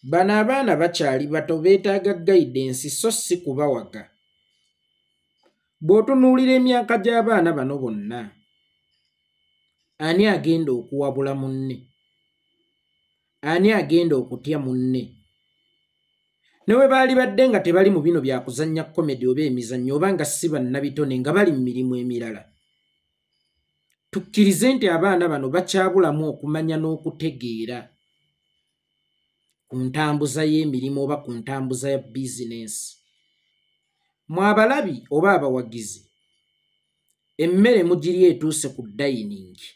Bano abaana bakyali bato beetaaga guidance so si kubawaga. Bw'otunuulira emyaka gy'abaana bano bonna, ani agenda okuwabula munne? Ani agenda okutya munne? Ne bwe baali badde nga tebali mu bino bya kuzannya komedi oba emizannyo oba nga si bannabitone nga bali mu mirimu emirala. Tukkirize nti abaana bano bakyabulamu okumanya n'okutegeera ku ntambuza y'emirimu oba ku ntambuza ya bizinensi. Mwe abalabi oba abawagizi, emmere mugiri etuuse ku dayiningi.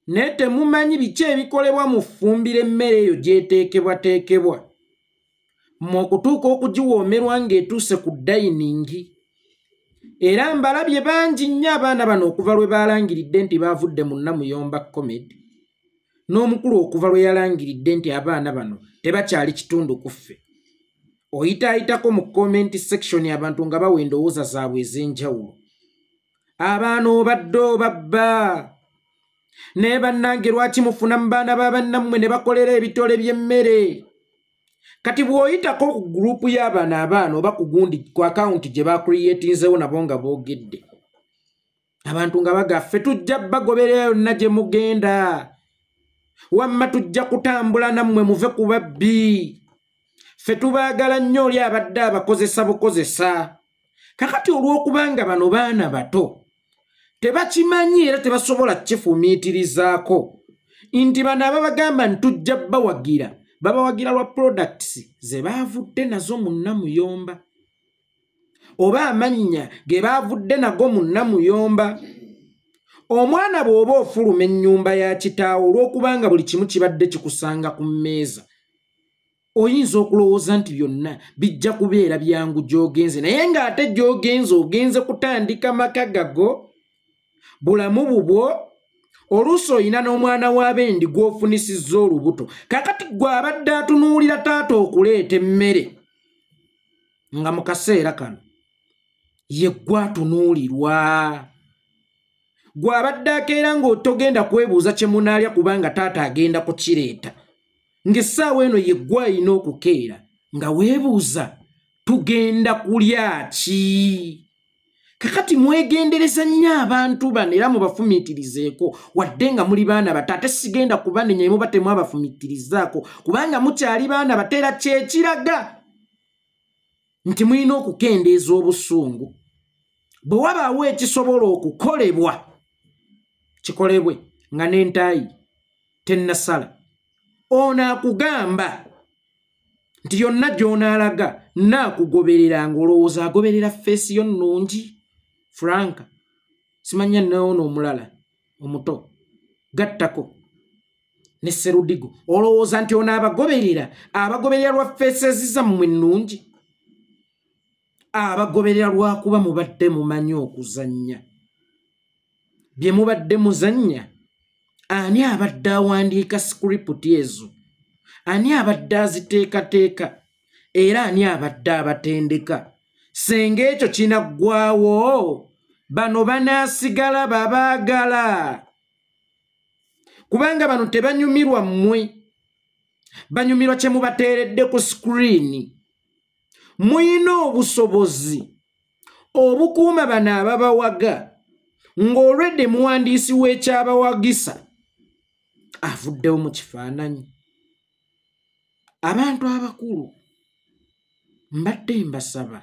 Naye temumanyi biki ebikolebwa mu ffumbiro emmere eyo gy'eteekebwateekebwa. Mmwe okutuuka okugiwoomerwa ng'etuuse ku dayiningi. Era mbalabye bangi nnyo abaana bano okuva lwe baalangiridde nti baavudde mu Namuyomba Comedy, n'omukulu okuva lwe yalangiridde nti abaana bano tebakyali kitundu ku ffe. Oyitaayitako mu comment section abantu nga bawa endowooza zaabwe ez'enjawulo. Abaana obadde obabba. Naye bannange lwaki mufuna mu baana ba bannammwe ne bakolera ebitole by'emmere? Kati bw'oyitako ku gurupu y'abaana abaana oba ku gundi ku akawunti gye bakuriyetinzewo nabo nga boogedde, abantu nga bagaffe tujja bagoberera yonna gye mugenda. Wamma tujja kutambula nammwe muve ku babbi. Ffe tubaagala nnyo oli abadde abakozesa bukozesa. Kakati olw'okubanga bano baana bato tebakimanyi era tebasobola kifumiitirizaako nti bano ababagamba ntujja bawagira, babawagira lwa products ze baavudde nazo mu Namuyomba oba amannya ge baavudde nago mu Namuyomba. Omwana bw'oba ofuluma ennyumba ya kitaawo olw'okubanga buli kimu kibadde kikusanga ku mmeeza, oyinza okulowooza nti byonna bijja kubeera byangu gy'ogenze, naye ng'ate gy'ogenze ogenze kutandika maka gago, bulamu bubwo, oluusi oyina n'omwana w'abendi gw'ofunisizza olubuto. Kakati gwe abadde atunuulira taata okuleeta emmere nga mu kaseera kano ye gwatunuulirwa. Gwe abadde akeera ng'otogenda kwebuuza kye munaalya kubanga taata agenda kukireeta, ng'essaawa eno ye gwe ayina okukeera nga weebuuza tugenda kulya ki? Kakati mwegendereza nnyo abantu bano era mubafumiitirizeeko, wadde nga muli baana bato. Ate sigenda kubanenya muba temwabafumiitirizaako kubanga mukyali baana bato, era kyekiraga nti mulina okukendeeza obusungu. Bwe wabaawo ekisobola okukolebwa kikolebwe nga n'entaayi tennasala. Ono akugamba nti yonna gy'onaalaga naakugoberera ng'olowooza agoberera feesi yo nnungi. Franka simanya n'ono omulala omuto gattako ne Serudigo, olowooza nti ono abagoberera lwa feesi zammwe nnungi? Abagoberera lwakuba mubadde mumanyi okuzannya. Bye mubadde muzannya, ani abadde awandiika sikuriputi ezo? Ani abadde aziteekateeka? Era ani abadde abatendeka? Senga ekyo kinaggwaawo, bano banaasigala babaagala. Kubanga bano tebanyumirwa mmwe, banyumirwa kye mubateeredde ku sikuriini. Muyina obusobozi obukuuma bano ababawaga, ng'olwedde muwandiisi w'ekyabawagisa avuddewo mu kifaananyi. Abantu abakulu mbadde mbasaba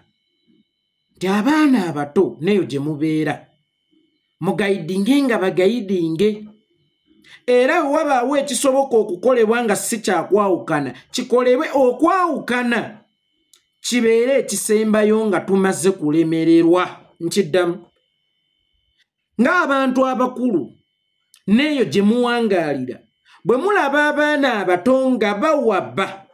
nti abaana abato neyo gye mubeera mugayidinge nga bagayidinge, era wabaawo ekisoboka okukolebwa nga si kyakwawukana kikolebwe. Okwawukana kibeere ekisembayo nga tumaze kulemererwa. Nkiddamu, ng'abantu abakulu neyo gye muwangaalira bwe mulaba abaana abato nga bawaba,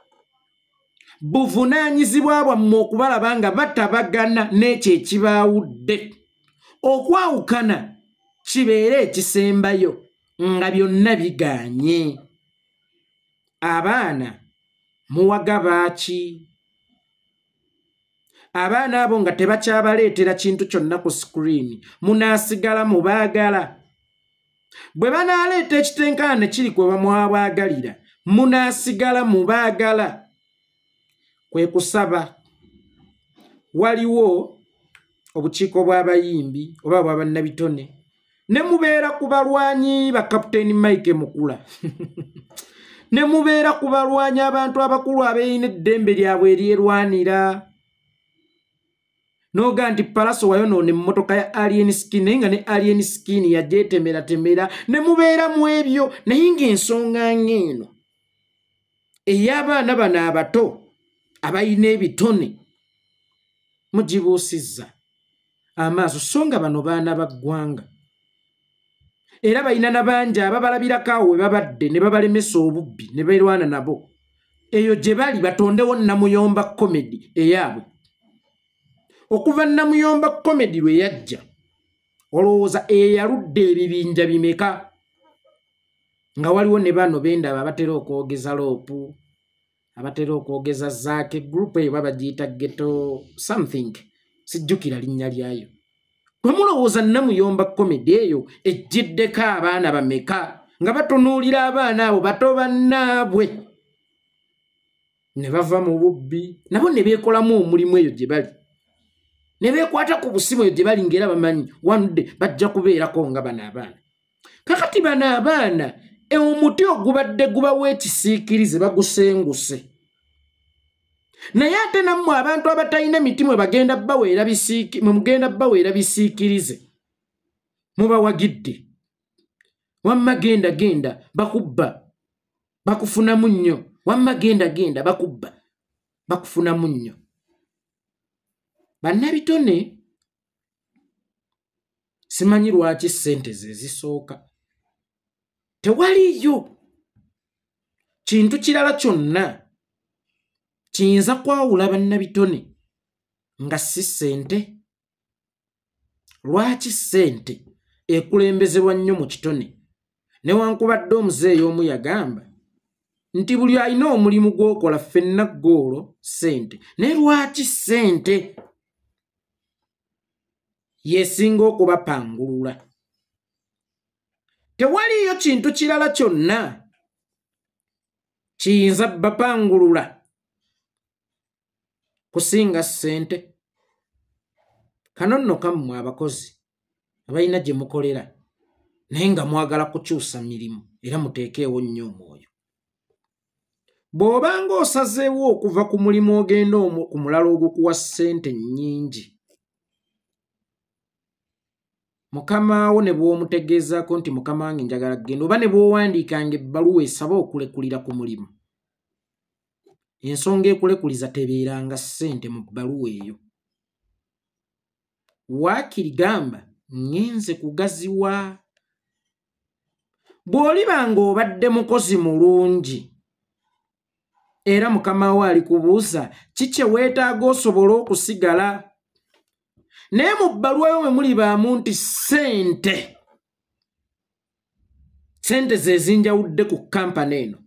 buvunaanyizibwa bwammwe okubalaba nga batabagana n'ekyo ekibaawudde. Okwawukana kibeere ekisembayo nga byonna bigaanye. Abaana muwaga baaki? Abaana abo nga tebakyabaleetera kintu kyonna ku sikuriini, munaasigala mubaagala. Bwe banaaleeta ekitenkana ne kiri kwe bamwabaagalira, munasigala mubaagala kwe kusaba waliwo obukiiko bw'abayimbi oba bw'abannabitone ne mubeera ku balwanyi ba Kapiteeni Mike Mukula ne mubeera ku balwanyi abantu abakulu abeeyina eddembe lyabwe eryerwanira noga nti Palaso wayonoona emmotoka ya Alien Skin naye nga ne Alien Skin yagyetemeratemera ne mubeera mu ebyo naye ng'ensonga ng'eno ey'abaana bano abato abayina ebitone mugibuusizza amaaso so nga bano baana ba ggwanga era balina nabangi ababalabirako awo we babadde ne babalemesa obubbi ne beerwana nabo eyo gye bali batondewo Namuyomba komedi eyaabwe okuva Namuyomba komedi lwe yajja olowooza eyaludde ebibinja bimeka nga waliwo ne bano bendaba abatera okwogeza loopu abatera okwogeza zaake group eyo babagiyita ghetto something sijjukira linnya lyayo bwe mulowooza Namuyomba komedi eyo ejjiddeko abaana bameka nga batunuulira abaana abo bato bannaabwe ne bava mu bubbi nabo ne beekolamu omulimu eyo gye bali ne beekwata ku busimu eyo gye bali ng'era bamanyi one day bajja kubeerako nga bano abaana kakati bano abaana omuti ogubadde gubawo ekisiikirize bagusenguse naye ate nammwe abantu abatalina miti mwe mugenda baweera bisiikirize mubawagidde wamma genda bakubba bakufunamu nnyo wamma genda bakubba bakufunamu nnyo bannabitone simanyi lwaki ssente ze zisooka tewaliyo kintu kirala kyonna kiyinza kwawula bannabitone nga si ssente lwaki ssente ekulembezebwa nnyo mu kitone newankubadde omuzeeyi omu yagamba nti buli alina omulimu gw'okola ffenna ggoolo ssente naye lwaki ssente yesinga okubapangulula tewaliyo kintu kirala kyonna kiyinza bapangulula kusinga ssente kano nno kammwe abakozi abalina gye mukolera naye nga mwagala kukyusa mirimu era muteekeewo nnyo omwoyo bw'obanga osazeewo okuva ku mulimu ogenda ku mulala ogukuwa ssente nnyingi mukama wo ne bw'omutegeezaako nti mukama wange njagala kugenda oba ne bw'owandiikanga ebbaluwa esaba okulekulira ku mulimu ensonga ekulekuliza tebeeranga ssente mu bbaluwa eyo waakiri gamba ngenze kugaziwa bw'olibanga obadde mukozi mulungi era mukama wo alikubuuza kikye weetaaga osobole okusigala naye mu bbaluwa yo mwe muli baamu nti ssente ze zinjawudde ku kampani eno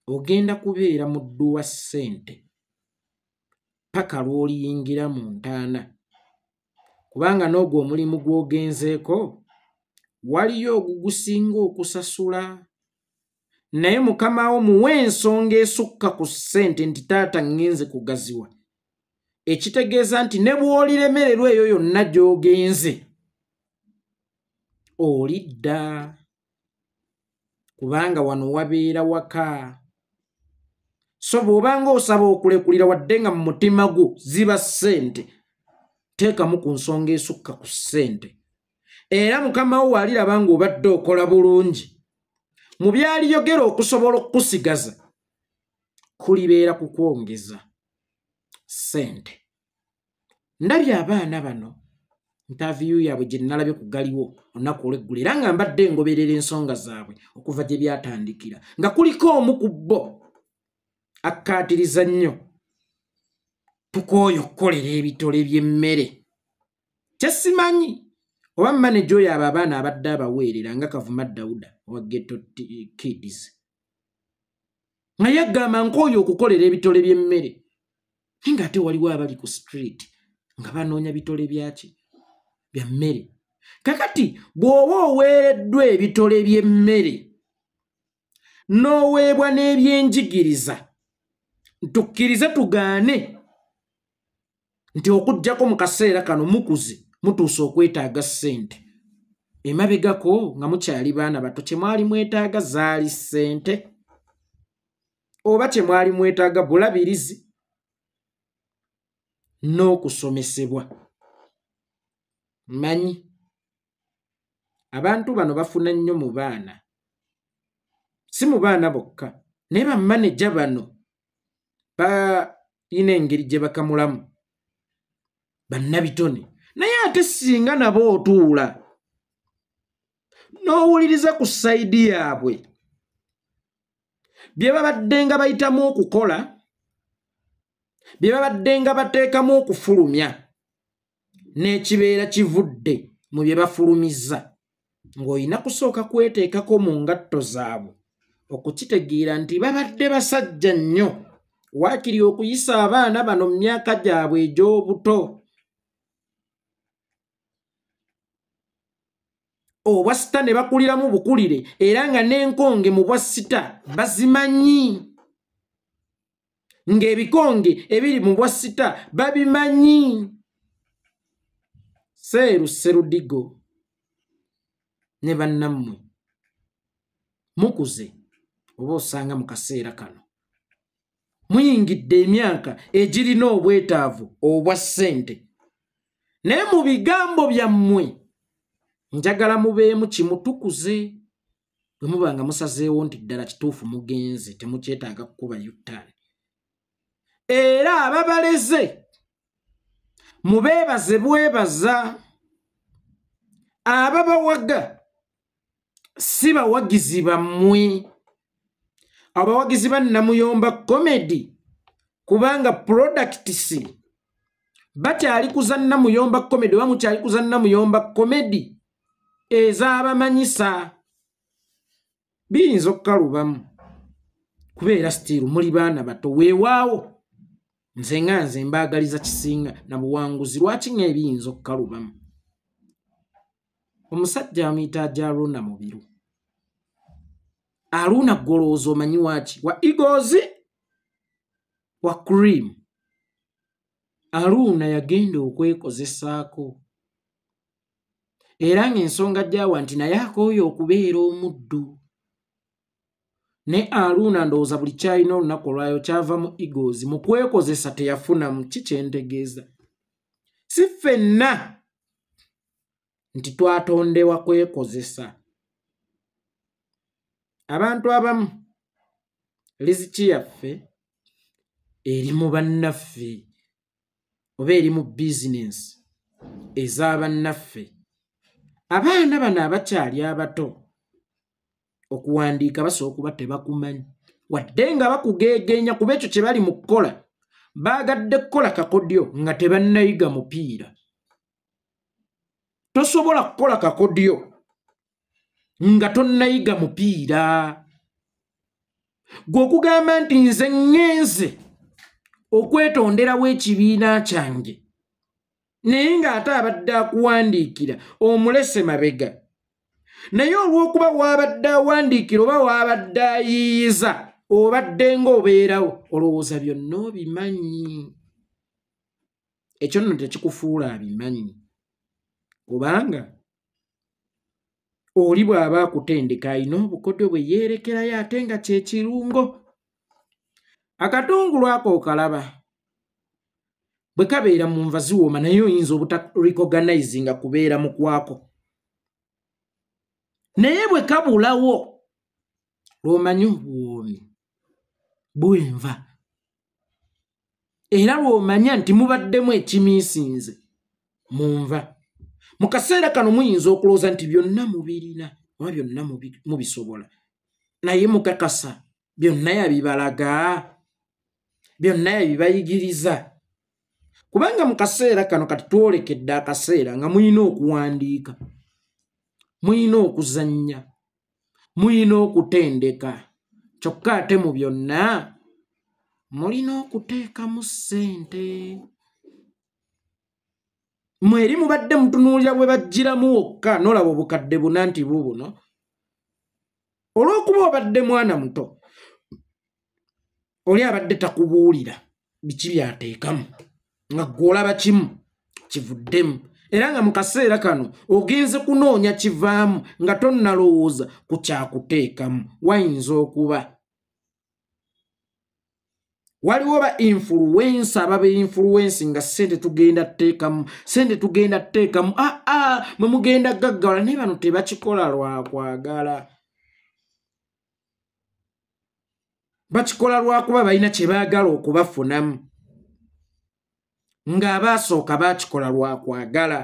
ogenda kubeera muddu wa ssente paka lw'oliyingira mu ntaana kubanga n'ogwo omulimu gw'ogenzeeko waliyo ogugusinga okusasula naye mukama wo muwe ensonga esukka ku ssente nti taata ngenze kugaziwa ekitegeeza nti ne bw'oliremererwa eyo yonna gy'ogenze olidda kubanga wano wabeera waka so bw'obanga osaba okulekulira wadde nga mu mutima gwo ziba ssente teekamu ku nsonga esukka ku ssente era mukama wo aliraba ng'obadde okola bulungi mu byaliyogera okusobola okukusigaza kulibeera kukwongeza ssente ndabye abaana bano interview yaabwe gye nalabye ku galiwo olunaku olw'eggulu era nga mbadde ngoberera ensonga zaabwe okuva gye byatandikira nga kuliko omu ku bo akkaatiriza nnyo tukooye okukolera ebitole by'emmere kyesimanyi oba maneja oyo abo abaana abadde abaweerera nga Kavuma Dawuda owa Ghetto Kids nga yagamba nkooye okukolera ebitole by'emmere nga ate waliwo abali ku street nga banoonya bitole byaki bya mmere kakati bw'oba oweereddwa ebitole by'emmere n'oweebwa n'ebyenjigiriza tukkirize tugaane nti okujjako mu kaseera kano mukuze mutuuse okwetaaga ssente. Emabegako nga mukyali baana bato kye mwali mwetaaga zaali ssente oba kye mwali mwetaaga bulabirizi n'okusomesebwa. Manyi abantu bano bafuna nnyo mu baana, si mu baana bokka naye bamaneja bano balina engeri gye bakamulamu bannabitone. Naye ate singa nabo otuula n'owuliriza ku sayidi yaabwe bye babadde nga bayitamu okukola, bye babadde nga bateekamu okufulumya, n'ekibeera kivudde mu bye bafulumizza, ng'olina kusooka kweteekako mu ngatto zaabwe okukitegeera nti babadde basajja nnyo waakiri okuyisa abaana bano mu myaka gyabwe egy'obuto. Obwasita ne bakuliramu bukulire era nga n'enkonge mu bwasita bazimanyi, ng'ebikonge ebiri mu bwasita babimanyi. Seeru Serudigo ne bannammwe mukuze oba osanga mu kaseera kano muyingidde emyaka egirina obwetaavu obwa ssente, naye mu bigambo byammwe njagala mubeemu kimutukuze. Bwe muba nga musazeewo nti ddala kituufu mugenze temukyetaaga kukuba yuttaani. Era ababaleze mubeebaze bwebaza. Ababawaga si bawagizi bammwe, abawagizi ba Namuyomba Comedy, kubanga products bakyali kuza Namuyomba Comedy oba mukyali kuza Namuyomba Comedy ez'abamanyisa. Biyinza okukalubamu kubeera stiru muli baana bato. Weewaawo nze nga nze mbaagaliza kisinga na buwanguzi, lwaki ng'ebiyinza okukalubamu. Omusajja amuyita ajja Aruna Mubiru. Aruna golooza omanyi waaki? Wa Eagles wa Cream. Aruna yagenda okwekozesaako era ng'ensonga gyawa nti naye akooyo okubeera omuddu. Ne Aruna ndowooza buli kyalina olunaku olwayo kyava mu Eagles mu kwekozesa teyafunamu. Kikyentegeeza si ffenna nti twatondewa kwekozesa. Abantu abamu riziki yaffe eri mu bannaffe oba eri mu bizinensi ez'abannaffe. Abaana bano abakyali abato okuwandiika basobola okuba tebakumanyi wadde nga bakugeegeenya kuba ekyo kye bali mu kukola baagadde kukola kakodyo nga tebannayiga mupiira. Tosobola kukola kakodyo nga tonnayiga mupiira. Gwe okugamba nti nze ngenze okwetonderawo ekibiina kyange naye ng'ate abadde akuwandiikira omulese mabega, naye olw'okuba wabadde awandiikira oba wabadde ayiiyiza obadde ng'obeerawo olowooza byonna obimanyi. Ekyo nno tekikufuula abimanyi, kubanga oli bw'aba akutendeka alina obukodyo bwe yeerekerayo ate nga kye kirungo. Akatungulu ako okalaba bwe kabeera mu nva ziwooma naye oyinza obutarecognizinga kubeera mu kwako, naye bwe kabulawo lw'omanyi obuwoomi bw'enva era lw'omanya nti mubaddemu ekimiisinze mu nva. Mu kaseera kano muyinza okulowooza nti byonna mubirina oba byonna mubisobola, naye mukakasa byonna yabibalaga, byonna yabibayigiriza. Kubanga mu kaseera kano kati twolekedde akaseera nga muyina okuwandiika, muyina okuzannya, muyina okutendeka, kyokka ate mu byonna mulina okuteekamu ssente. Mweri mubadde mutunuulira bwe bajjiramu wokka n'olaba obukadde buna nti bubuno olw'okuba obadde mwana muto oli abadde takubuulira biki byateekamu nga ggwe olaba kimu kivuddemu era nga mu kaseera kano ogenze kunoonya kivaamu nga tonnalowooza ku kyakuteekamu wayinza okuba waliwo ba influensa ababa influensi nga ssente tugenda tteekamu mwe mugenda gaggawala naye bano tebakikola lwakwagala bakikola lwakuba balina kye baagala okubafunamu ng'abaasooka baakikola lwakwagala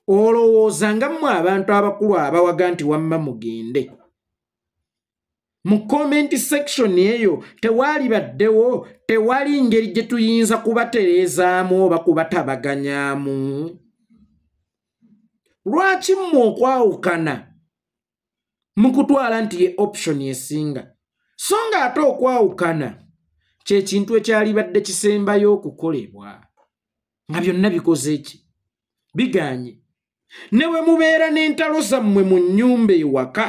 olowooza nga mmwe abantu abakulu abawaga nti wamma mugende mu comment section eyo tewali ngeri gye tuyinza kubatereezaamu oba kubatabaganyaamu lwaki mmwe okwawukana mu kutwala nti ye option esinga so nga ate okwawukana kye kintu ekyalibadde kisembayo okukolebwa nga byonna bikoze ki biganye ne bwe mubeera n'entalo zammwe mu nnyumba ewaka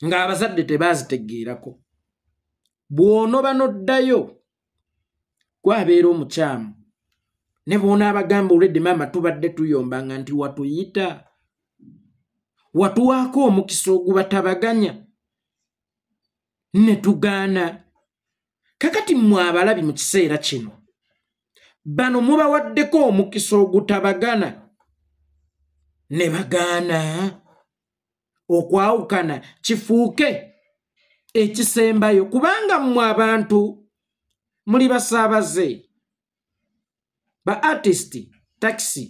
ng'abazadde tebaazitegeerako bw'onoba n'oddayo gwabeera omukyamu ne bw'onaabagamba olwedde maama tubadde tuyombanga nti watuyita watuwaako omukisa ogubatabaganya ne tugaana kakati mmwe abalabi mu kiseera kino bano mubawaddeko omukisa ogutabagana ne bagaana okwawukana kifuuke ekisembayo kubanga mmwe abantu muli basaabaze ba artisti taxi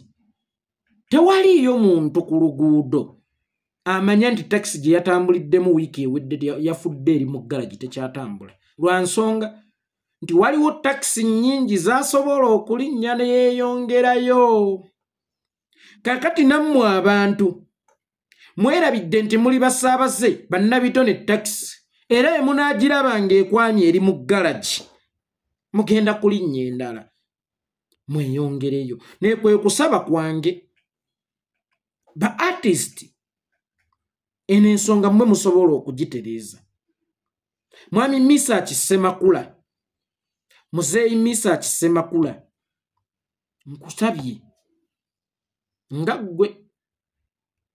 tewaliyo muntu ku luguudo amanya nti taxi gye yatambuliddemu wiiki ewedde yafudde eri mu galagi tekyatambula lwa nsonga nti waliwo taxi nnyingi zaasobola okulinnya ne yeeyongerayo kakati nammwe abantu mwerabidde nti muli basaabaze bannabitone taxi era emunaagiraba ng'ekwamye eri mu galagi mugenda kulinnya endala mweyongereyo naye kwe kusaba kwange ba artisti eno ensonga mmwe musobola okugitereeza mwami Misa Kisemakula muzeeyi Misa Kisemakula nkusabye nga ggwe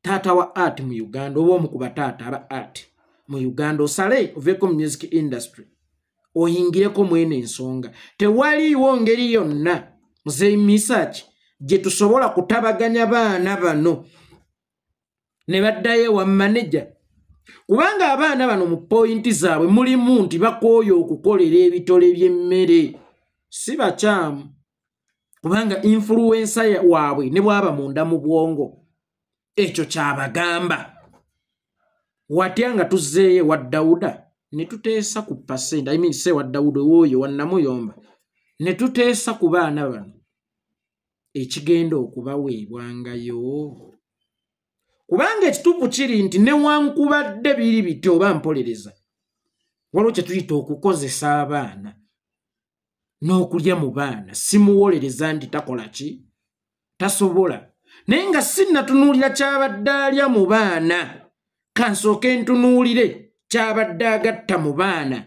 taata wa art mu Uganda oba omu ku bataata aba art mu Uganda osale oveeko mu music industry oyingireko mweno ensonga tewaliiwo ngeri yonna muzeeyi Misa gye tusobola kutabaganya baana bano ne baddayo wa manager kubanga abaana bano mu pointi zaabwe mulimu nti bakooyo okukolera ebitole by'emmere si bakyamu kubanga influencer waabwe ne bwaba munda mu bwongo ekyo kyabagamba watya nga tuzzeeyo wa Dawuda ne tuteesa ku pasenda se wa Dawuda oyo wannamuyomba ne tuteesa ku baana bano ekigenda okubaweebwangayo kubanga ekituufu kiri nti newankubadde biri biti oba mpolereza waliwo kye tuyita okukozesa abaana n'okulya mu baana simuwolereza nti takola ki tasobola naye nga sinnatunuulira kyabadde alya mu baana kansooke ntunuulire kyabadde agatta mu baana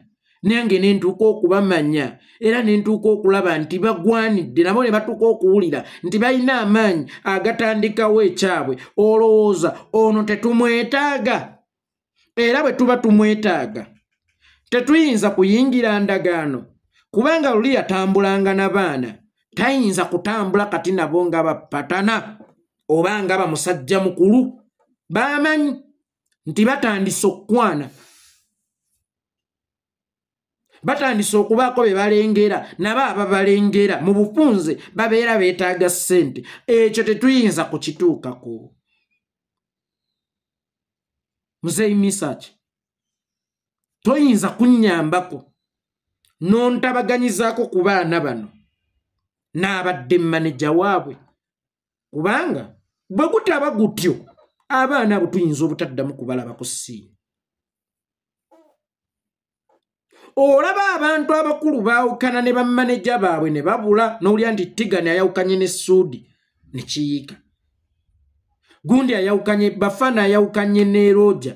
nange ne ntuuka okubamanya era ne ntuuka okulaba nti bagwanidde nabo ne batuuka okuwulira nti balina amaanyi agatandikawo ekyabwe olowooza ono tetumwetaaga era bwe tuba tumwetaaga tetuyinza kuyingira ndagaano kubanga luli yatambulanga n'abaana tayinza kutambula kati nabo nga bapatana oba nga bamusajja mukulu bamanyi nti batandise okukwana batandise okubaako be balengera nabo ababalengera mu bufunze babeera beetaaga ssente ekyo tetuyinza kukituukako muzeeyi Misa toyinza kunnyambako n'ontabaganyizaako ku baana bano n'abadde mmaneja waabwe kubanga bwe gutaba gutyo abaana abo tuyinza obutaddamu kubalabako ssiini olaba abantu abakulu baawukana ne bammaneja baabwe ne babula n'olya nti Tigani ayawukanye ne Suudi ne kiyiika gundi ayawukanye Bafana ayawukanye ne Roja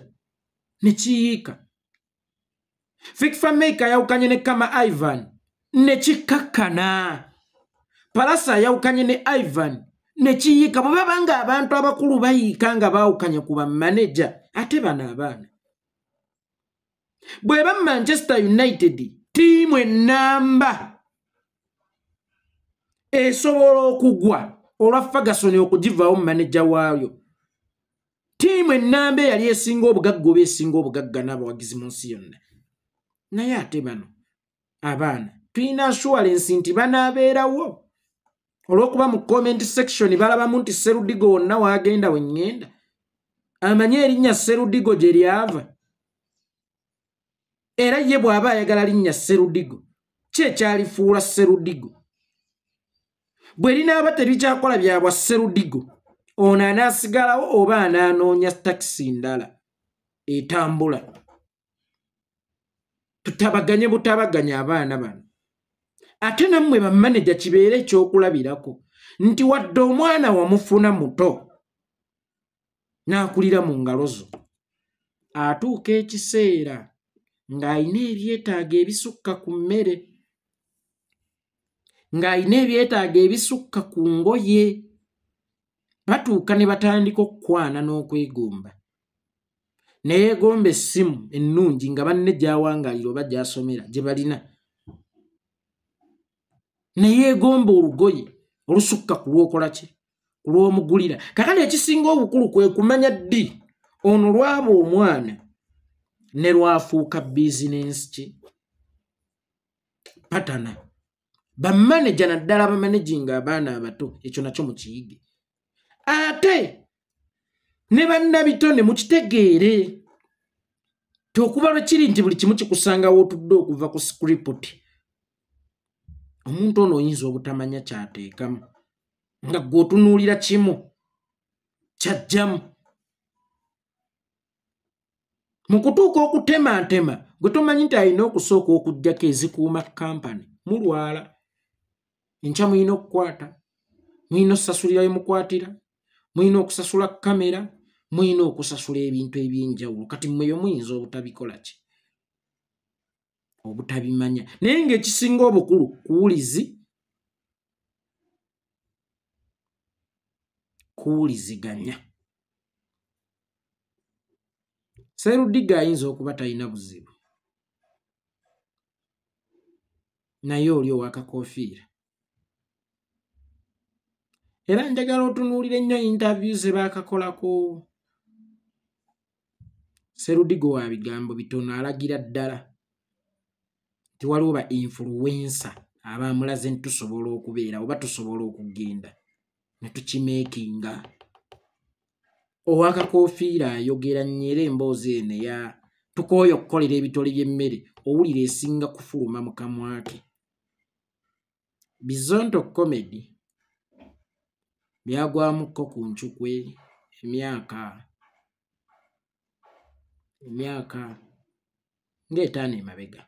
nekiyiika. Fikfa Maker yawukanye ne Kama Ivan nekikakkana. Palasa yawukanye ne Ivan nekiyiika. Bwe baba nga abantu abakulu bayiika nga baawukanye ku bamanager ate bano abaana. Bwe ba Manchester United tiimu ennamba esobola okugwa olwa Ferguson okugivaawo manager waayo. Tiimu ennamba eyali esinga obugagga oba esinga obugagga n'abawagizi mu nsi yonna. Naye ate bano abaana tulina assurance nti banaabeerawo. Olw'okuba mu comment section balabamu nti Serudigo wonna waagenda we ngenda amanye erinnya Serudigo gye lyava. Era ye bw'aba ayagala linnya Serudigo ki ekyalifuula Serudigo. Bwe linaaba terikyakola byabwa Serudigo ono anaasigalawo oba anaanoonya takisi ndala etambula. Tutabaganye butabaganya abaana bano. Ate nammwe bamanager kibeere ekyokulabirako nti wadde omwana wamufuna muto n'akulira mu ngalo zo, atuuka ekiseera ng'alina ebyetaago ebisukka ku mmere, ng'alina ebyetaago ebisukka ku ngoye, batuuka ne batandika okukwana n'okwegomba. Ne yeegomba essimu ennungi nga banne gy'awangaalira oba gy'asomera gye balina. Ne yeegomba olugoye olusukka ku lw'okola ki? Ku lw'omugulira. Kakale ekisinga obukulu kwe kumanya ddi ono lwaba omwana ne lwafuuka bizinensi ki? Patana. Bamanager naddala bamanaginga abaana abato ekyo nakyo mukiyige. Ate ne bannabitone mukitegeere ti okuba lwe kiri nti buli kimu kikusangawo otudde okuva ku script. Omuntu ono oyinza obutamanya kyateekamu nga gwe otunuulira kimu kyajjamu. Mu kutuuka okutematema gwe tomanyi nti alina okusooka okuggyako ezikuuma kampani mulwala. Enkya mulina okukwata, mulina okusasulira bimukwatira, mulina okusasula kamera, mulina okusasula ebintu eby'enjawulo. Kati mmwe muyinza obutabikola ki? Obutabimanya. Naye ng'ekisinga obukulu kuwuliziganya. Serudiga ayinza okuba talina buzibu, naye oli ow'akakofiira. Era njagala otunuulire nnyo interview ze baakakolako. Serudigo wa bigambo bitono, alagira ddala nti waliwo ba influencer abaamulaze nti tusobola okubeera oba tusobola okugenda ne tukimeekinga. Ow'akakofiira ayogera nnyo era emboozi eno eya tukooye okukolera ebitole by'emmere owulira esinga kufuluma mu kamwa ke. Bizonto comedy byagwamukko ku ncukwe emyaka ng'etaano emabega.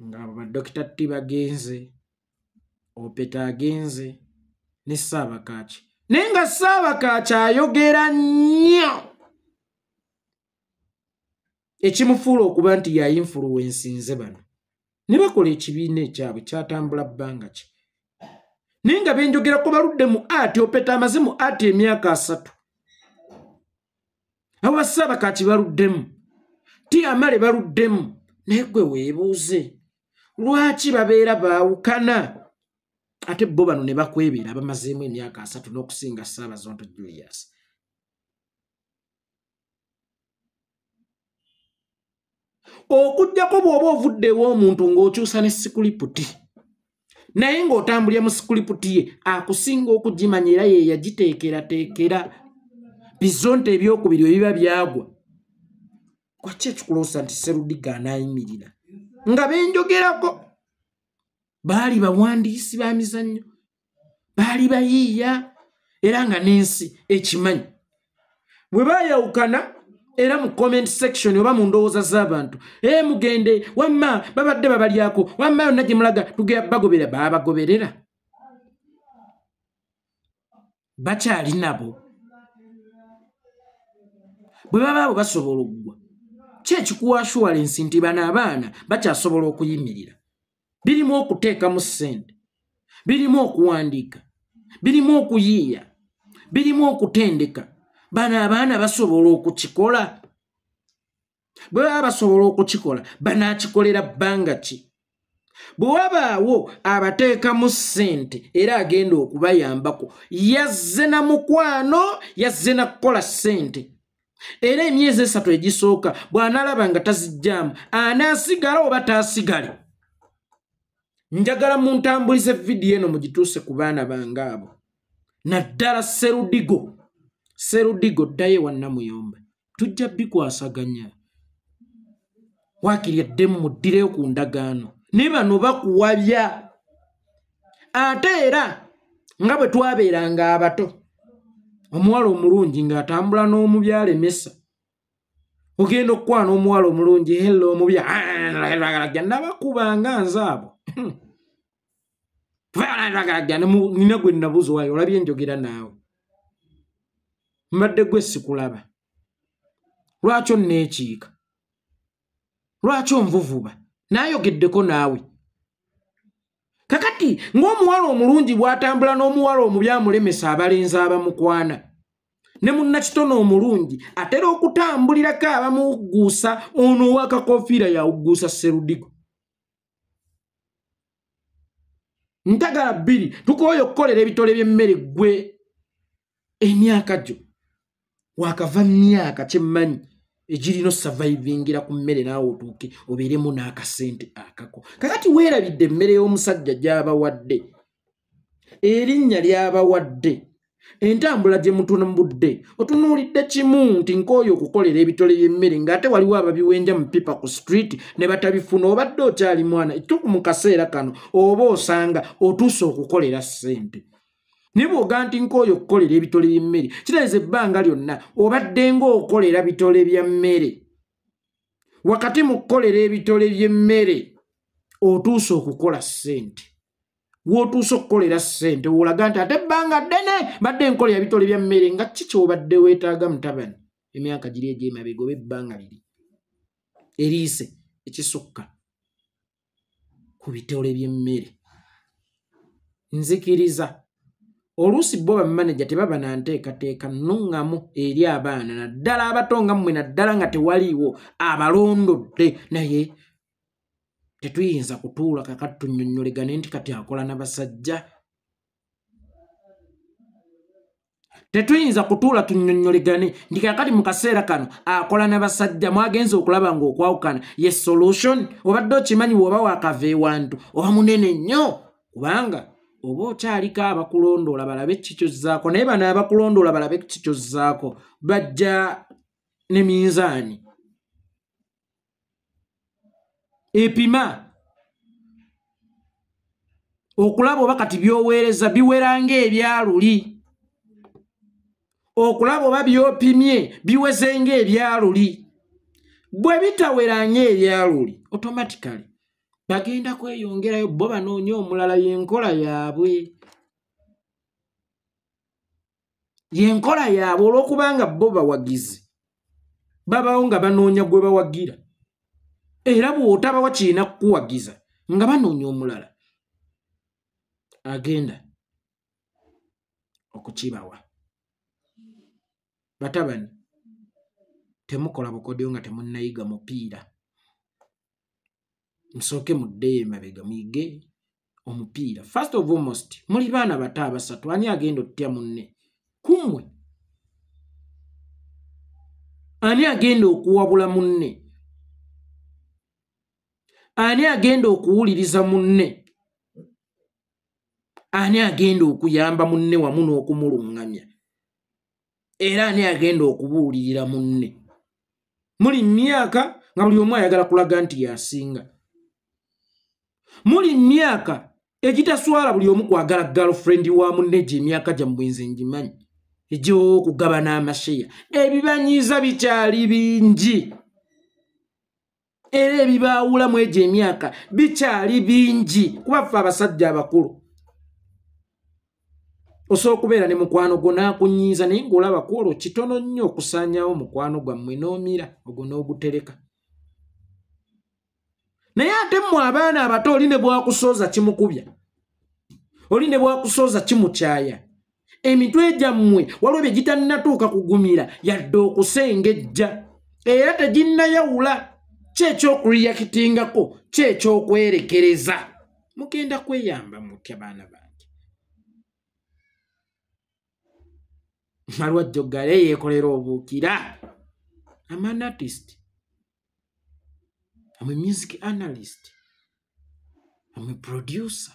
Ng'abo Dr. T bagenze, Opeta agenze ne Ssaabakaaki. Naye nga Ssaabakaaki ayogera nnyo ekimufuula okuba nti ya influensinze bano. Ne bakola ekibiina ekyabwe kyatambula bbanga ki. Naye nga benjogerako baludde mu ati. Opeta amaze mu ati emyaka 3. Abo ba Ssaabakaaki baluddemu, T Amale baluddemu. Naye gwe weebuuze lwaki babeera baawukana ate bo bano ne bakwebeera bamazeemu emyaka 3 n'okusinga Ssaabazonto Julius. Okujjako bw'oba ovuddewo omuntu ng'okyusa ne sikuluputi naye ng'otambulira mu sikuluputi ye akusinga okugimanya era ye yagiteekerateekera. Bizonto ebyokubiri ebiba byagwa kwaki ekikuloosa nti Serudiga anaayimirira nga benjogerako. Baali bawandiisi ba mizannyo, baali bayiiya era nga n'ensi ekimanyi. Bwe baayawukana era mu comment section oba mu ndowooza z'abantu mugende wamma babadde babalyako wamma yonna gye mulaga tugenda bagobera. Baabagoberera bakyali nabo. bwe baba basobola okugwa ki ekikuwa assurance nti bano abaana bakyasobola okuyimirira? Birimu okuteekamu ssente, birimu okuwandiika, birimu okuyiiya, birimu okutendeka. Bano abaana basobola okukikola? Bwe baba basobola okukikola banaakikolera bbanga ki? Bwe wabaawo abateekamu ssente era agenda okubayambako, yazze na mukwano, yazze na kukola ssente, era emyezi 3 egisooka bw'anaalaba nga tazijjaamu anaasigala oba taasigale. Njagala muntambulize vidiyo eno mugituuse ku baana bange abo, naddala Serudigo ddayo ewa Namuyomba, tujja bikwasaganya. Waakiri eddemu muddireyo ku ndagaano, ne bano bakuwabya. Ate era nga bwe twabeeranga abato, omuwala omulungi ng'atambula n'omubyala emesa, ogenda okukwana omuwala omulungi, hello omubyala, nabakubanga nze abo. Nina gwe nabuzo wayo, olabye njogera naawe. Mbadde gwe sikulaba. Lwaki onneekiika? Lwaki onvuvuba? Naayogeddeko naawe. Kakati ng'omuwala omulungi bw'atambula n'omuwala omubi amulemesa abalenzi abamukwana, ne munnakitono omulungi atera okutambulirako abamugguusa, ono ow'akakofiira yawugguusa Serudigo. Ntagala 2 tukooye okukolera ebitole by'emmere gwe emyaka gyo wakava myaka kyemmanyi egirina survivingira ku mmere naawe otuuke obeeremu n'akasente akako. Kakati weerabidde emmere y'omusajja gy'abawadde, erinnya ly'abawadde, entambula gye mutunumbudde, otunuulidde kimu nti nkooye okukolera ebitole by'emmere ng'ate waliwo ababiwenja mu pipa ku street ne batabifuna. Obadde okyali mwana ekituuku mu kaseera kano oba osanga otuuse okukolera ssente. Ne bw'oga nti nkooye okukolera ebitole by'emmere, kitegeeza ebbanga lyonna obadde ng'okolera bitole bya mmere. Wakati mu kukolera ebitole by'emmere otuuse okukola ssente. W'otuuse okukolera ssente w'olaga nti ate ebbanga ddene badde nkolera bitole bya mmere. Nga ki ky'obadde weetaaga mutabani emyaka giri egy'emabega oba ebbanga liri eriise ekisukka ku bitole by'emmere? Nzikiriza oluusi bo bamaneja tebaba na nteekateeka nnuŋŋamu eri abaana, naddala abato nga mmwe, naddala nga tewaliiwo abalondodde. Naye tetuyinza kutuula kakati tunnyonnyolegane nti kati akola n'abasajja. Tetuyinza kutuula tunnyonnyolegane nti kakati mu kaseera kano akola n'abasajja. Mwagenza okulaba ng'okwawukana ye solution? Obadde okimanyi bw'oba waakava ewantu oba munene nnyo, kubanga oba okyaliko abakulondoola balabe kikyozzaako. Naye bano abakulondoola balabe kikyozzaako bajja ne minzaani epima okulaba oba kati by'oweereza biwera ng'ebyaluli, okulaba oba by'opimye biweze ng'ebyaluli. Bwe bitawera ng'ebyaluli automatically bagenda kweyongerayo, bo banoonya omulala. Yenkola yaabwe, yenkola yaabwe olw'okubanga bo bawagizi babawo nga banoonya gwe bawagira, era bw'otabawa kirina kukuwagiza nga banoonya omulala agenda okukibawa. Batabani, temukola bukodyo nga temunnayiga mupiira. Musooke muddeyo emabega muyige omupiira. First of almost muli baana bato abasatu, ani agenda otya munne kummwe? Ani agenda okuwabula munne? Ani agenda okuwuliriza munne? Ani agenda okuyamba munne wamu n'okumuluŋŋamya? Era ani agenda okubuulirira munne? Muli myaka nga buli omu ayagala kulaga nti yasinga. Muli myaka egitaswala buli omu kwagala girlfriend wa munne gye emyaka gyammwe nze ngimanyi egy'okugabana amasheya. Ebibanyiiza bikyali bingi era ebibaawulamu egyo emyaka bikyali bingi kuba ffe abasajja abakulu osobola okubeera ne mukwano gwo n'akunyiiza naye ng'olaba kwolwo kitono nnyo okusaanyaawo mukwano gwammwe n'omira ogwo n'ogutereka. Naye ate mmwe abaana abato oli ne bwakusooza kimukubya, oli ne bwakusooza kimukyaya, emitwe gyammwe waliwo bye gitannatuuka kugumira yadde okusengejja era teginnayawula kyekyokuliyakitingako kyekyokwerekereza. Mugenda kweyamba mutya baana bange. Malwajjogale yeekolera obuukira. I'm an artist. I'm a music analyst. I'm a producer.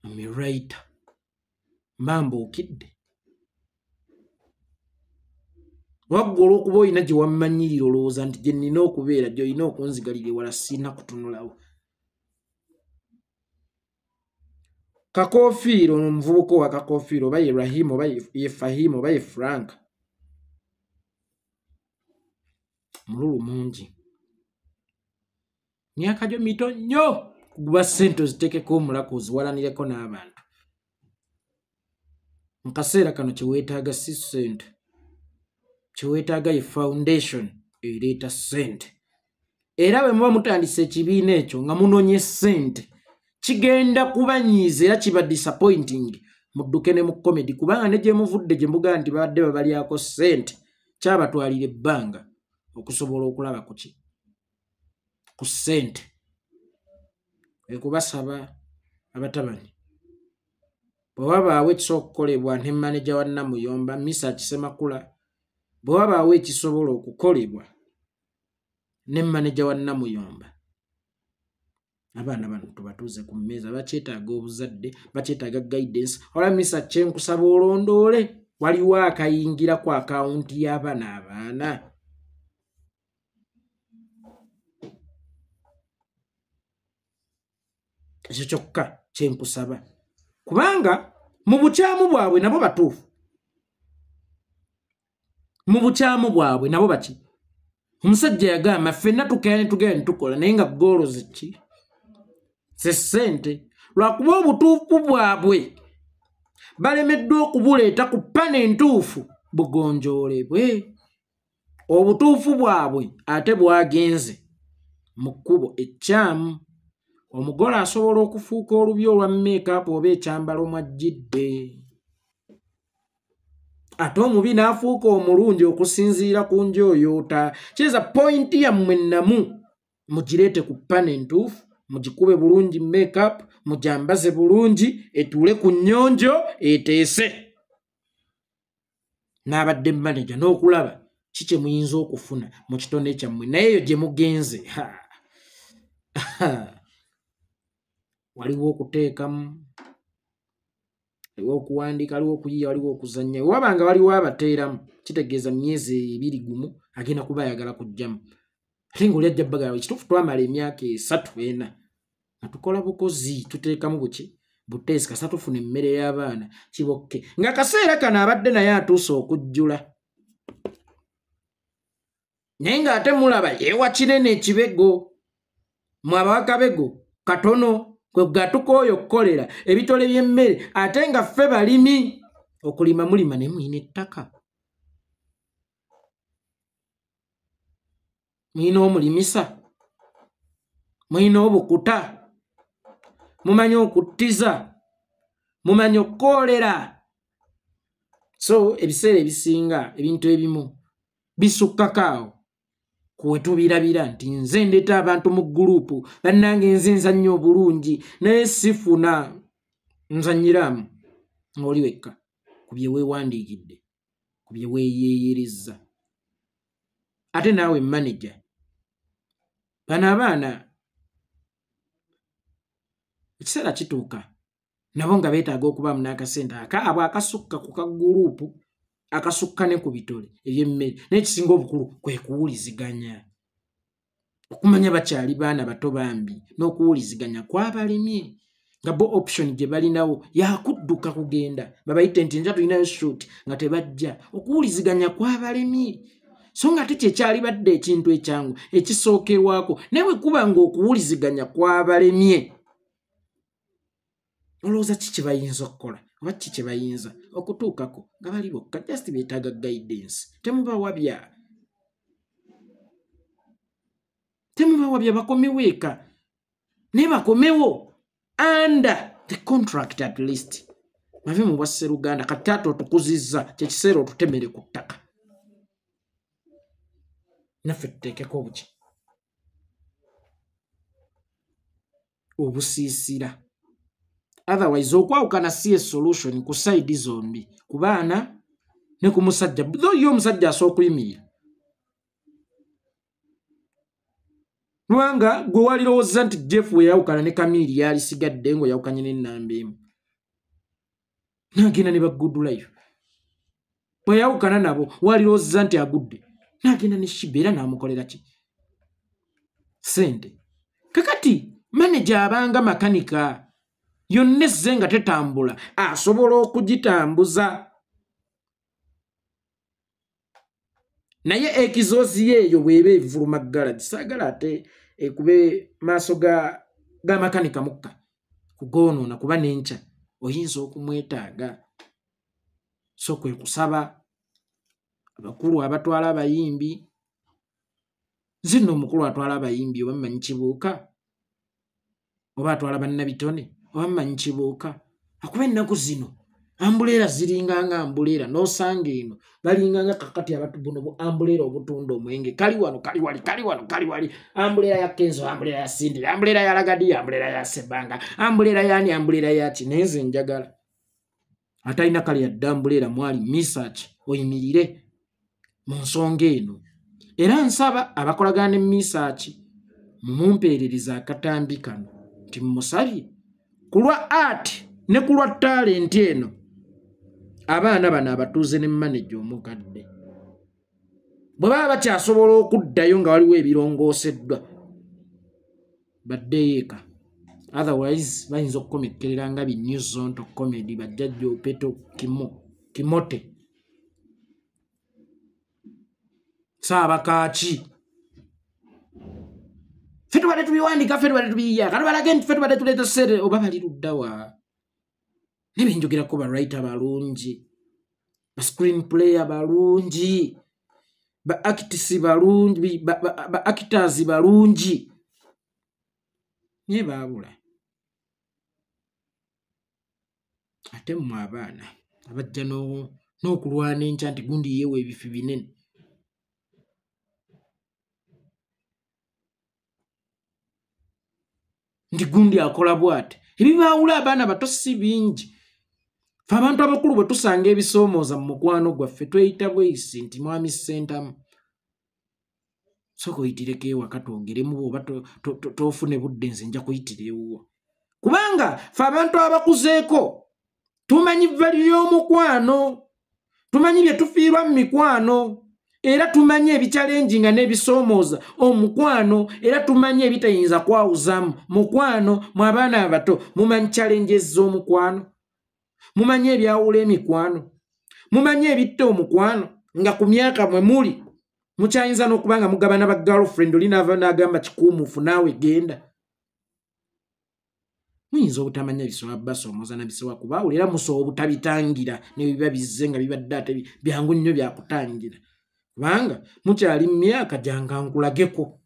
I'm a writer. Mbuukidde. Waggula okuba olina gye wammanyirira olowooza nti gye nnina okubeera gy'olina okunzigalira ewala sina kutunulawo. Kakoofiiro omuvubuka wa Kakoofiiro oba ye Rahim oba ye Fahim oba ye Frank. Mululu mungi. Myaka gyo mito nnyo kuguba ssente oziteekeko omulako oziwalanireko n'abantu. Mu kaseera kano kye weetaaga si ssente. Kye weetaaga ye foundation ereeta ssente. Era bwe muba mutandisa ekibiina ekyo nga munoonye ssente kigenda kubanyiiza era kiba disappointing mudduke ne mu comedy kubanga ne gye muvudde gye mbuga nti babadde babalyako ssente kyabatwalira ebbanga okusobola okulaba ku ki ku ssente. Ekubasaba abatabani bwe wabaawo ekisobola okukolebwa ne manager wa Namuyomba Misa Kisemakula, bwe wabaawo ekisobola okukolebwa ne manager wa Namuyomba, abaana bano tubatuuze ku mmeeza bakyetaaga obuzadde, bakyetaaga guidance. Ola Misa kyenkusaba olondoole waliwo akayingira ku akawunti y'abaana abaana. Ekyo kyokka kyenkusaba kubanga mu bukyamu bwabwe nabo batuufu. Mu bukyamu bwabwe nabo baki. Omusajja yagamba ffenna tukera ne tugenda ne tukola naye nga goolo ziki ze ssente lwakuba obutuufu bwabwe balemeddwa okubuleeta ku ppana entuufu bugonjoolebwe. Obutuufu bwabwe ate bwagenze mu kkubo ekyamu. Omugole asobola okufuuka olubi olwa make-up oba ekyambalo mwajjidde. Ate omubi n'afuuka omulungi okusinziira ku njoyoota. Kiza pointi yammwe namu mugireete ku ppana entuufu, mugikube bulungi make-up, mugyambaze bulungi, etuule ku nnyonjo eteese. N'abadde manager n'okulaba kiki muyinza okufuna mu kitone kyammwe naye eyo gye mugenze. Waliwo okuteekamu, waliwo okuwandiika, waliwo okuyiiya, waliwo okuzannya. Wabanga waliwo abateeramu kitegeeza myezi 2 agenda kuba ayagala kujjamu. Ate ng'oli ajja bbagala ekituufu twamala emyaka 3-4 nga tukola bukozi tuteekamu buki buteesi kasa tufuna emmere y'abaana kibokke. Nga kaseera kano abadde naye atuuse okujjula. Naye ng'ate mulaba yeewa kinene ekibego. Mwe abawakabego katono kwe gatukooyo okukolera ebitole by'emmere ate nga ffe balimi. Okulima mulima ne muyina ettaka. Muyina omulimisa. Muyina obukuta. Mumanyi okuttiza. Mumanyi okukoolera. So ebiseera ebisinga ebintu ebimu bisukkakaawo kuwe tubirabira nti nze ndeeta abantu mu gurupu bannange nze nzannya obulungi naye sifuna nzannyiramu ng'oli wekka ku bye weewandiikidde ku bye weeyeeyerezza. Ate naawe manager bano abaana ekiseera kituuka nabo nga beetaaga okubaamu n'akasente akaabwe akasukka ku kagurupu akasukka ne ku bitole eby'emmere. N'ekisinga obukulu kwe kuwuliziganya, okumanya bakyali baana bato bambi n'okuwuliziganya kw'abalimye nga bo option gye balinawo yakudduka kugenda babayite nti nja tulinayo shoot nga tebajja. Okuwuliziganya kw'abalimye so nga ate kyekyali badde ekintu ekyangu ekisookerwako naye bwe kuba ng'okuwuliziganya kw'abalemye olowooza ki kye bayinza okukola? waki kye bayinza okutuukako nga bali bokka just beetaaga guidance. Temubawabya bakomewo eka naye bakomewo under the contract at least. Bave mu bwa Sseruganda kati ate otukuzizza kyekiseera otutemere ku ttaka. Naffe tuteekeko obuki obusiisira. Otherwise okwawukana si solution ku side zombi, ku baana ne ku musajja. Yo omusajja asooka okuyimirira kubanga gwe walirowooza nti Jeff we yawukana ne Kamiri yali sigadde ngo yawukanye n'ennamba emu n'agenda ne ba Good Life. Bwe yawukana nabo walirowooza nti agudde n'agenda ne Shiba era n'amukolera ki ssente. Kakati manager abanga makanika yonna ezze nga tetambula asobola okugitambuza, naye ekizoozi yeeyo bw'eba evuluma garage saagala ate ekube maaso ga makanika mukka kugoonoona kuba n'enkya oyinza okumwetaaga. So kwe kusaba abakulu abatwala abayimbi, nze nno omukulu atwala abayimbi oba mmanyi Kibuuka oba atwala bannabitone oba mmanyi Kibuuka, akuba ennaku zino ambuleera ziringanga ambuleera n'osanga eno balinganga kakati abantu buno bu ambuleera obutunda omwenge kali wano kali wali ambuleera ya Kenzo, ambuleera ya Sindira, ambuleera ya Lagadi, ambuleera ya Sebanga, ambuleera yani, ambuleera ya ki. Naye nze njagala atalina kali yadde ambuleera mwali research oyimirire mu nsonga eno, era nsaba abakolagana ne research mumumpeerereza akatambi kano nti mmusabye ku lwa art ne ku lwa talent eno abaana bano abatuuze ne manager omukadde bwe baba bakyasobola okuddayo nga waliwo ebirongooseddwa baddeyo eka. Otherwise bayinza okukomekkerera nga bi News Zone comedy bajjajja Opeto Kimote Saabakaaki. Ffe tubadde tubiwandika, ffe tubadde tubiyiya, kati balage nti ffe tubadde tuleeta ssere oba bali luddawa. Ne benjogerako ba writer balungi, ba screen player balungi, ba actors balungi, ba actors balungi. Nye baabula ate mmwe abaana abajja n'okulwana enkya nti gundi yeewa ebifi binene. Nti gundi akola bw'ati. Ebibaawula abaana bato si bingi. Ffe abantu abakulu bwe tusanga ebisoomooza mu mukwano gwaffe tweyita bweyisi nti mwami ssentamu. Sooka oyitireko ewaka twogeremu bw'oba toofune budde nze nja kuyitira ewuwo. Kubanga ffe abantu abakuzeeko tumanyi value y'omukwano, tumanyi bye tufiirwa mu mikwano, era tumanyi ebichallenginga n'ebisoomooza omukwano, era tumanyi ebitayinza kwawuzamu mukwano. Mu abaana abato mumanyi challenges z'omukwano, mumanyi ebyawula emikwano, mumanyi ebitta omukwano nga ku myaka mwe muli mukyayinza n'okuba nga mugabana ba girlfriend oli naava n'agamba kikuumuufu naawe genda. Muyinza obutamanya bisoba basoomooza na bisoba kubaawula era musobola obutabitangira ne biba bizze nga bibadde ate byangu nnyo byakutangira kubanga mukyali mu myaka gyankankulageko,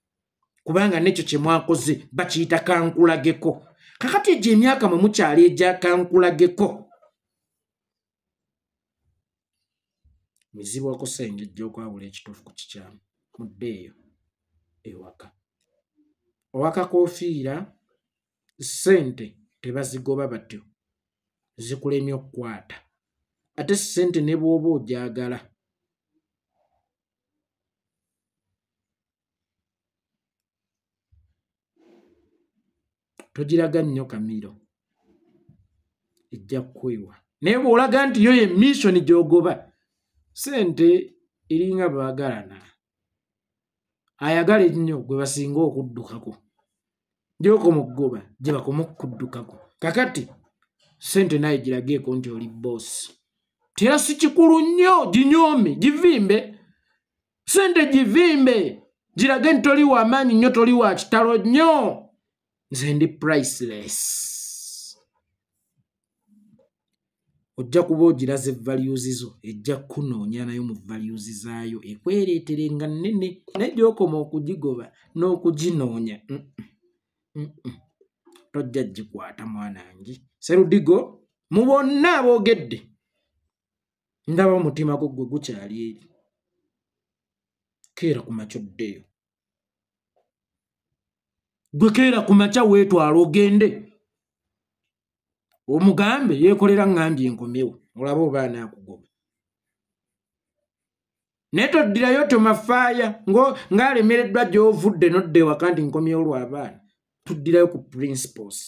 kubanga n'ekyo kye mwakoze bakiyita kankulageko. Kakati egyo emyaka mwe mukyali egyakankulageko mizibu okusengejja okwawula ekituufu ku kikyamu. Muddeeyo ewaka. Owaka koofiira ssente tebazigoba batyo, zikulemye okukwata. Ate ssente ne bw'oba ogyagala togiraga nnyo kamiro, ejja kukwewa. Naye bw'olaga nti yo ye mission gy'ogoba, ssente eringa baagalana. Ayagala ennyo gwe basinga okuddukako, gy'okomugoba gye bakomukuddukako. Kakati ssente naye girageeko nti oli boss. Tera si kikulu nnyo, ginyoome, givimbe. Ssente givimbe, girage nti toli wa maanyi nnyo, toli wa kitalo nnyo. Nze ndi priceless. ojja kuba ogiraze values zo ejja kunoonya nayo mu values zaayo ekwereeterenga nnene naye gy'okoma okugigoba n'okuginoonya tojja gikwata mwanange. Sserudigo mu bonna aboogedde ndaba omutima gwo gwe gukyali eri. Keera ku makya oddeeyo. Gwe keera ku makya weetwala ogende. Omugambe yeekolera ngambye enkomyewo olaba oba anaakugoba. Naye toddirayo tomafaaya ng'alemereddwa gy'ovudde n'odda ewaka nti nkomyewo lw'abaana. Tuddirayo ku principles.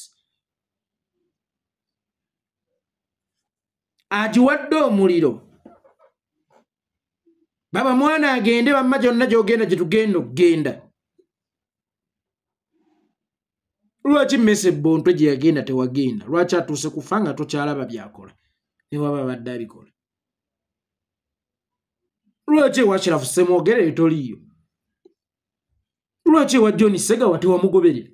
Agiwadde omuliro. Baba mwana agende bamma gyonna gy'ogenda gye tugenda okugenda. Lwaki Mmese Bontwe gye yagenda tewagenda? Lwaki atuuse kufa nga tokyalaba byakola ne waba abadde abikola? Lwaki ewa Kirafu Ssemwogere toliiyo? Lwaki ewa John Ssegawa tewamugoberera?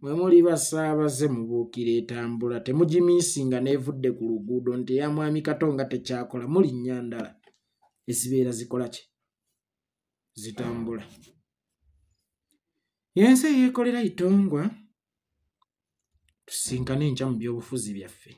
Mwe muli basaabaze mubuukira etambula temugimiisinga n'evudde ku luguudo nti eya Mwami Katonga tekyakola muli nnyandala. Ezibeera zikola ki? Zitambula. Yensi yeekolera itongwa tusinkane enkya mu byobufuzi byaffe.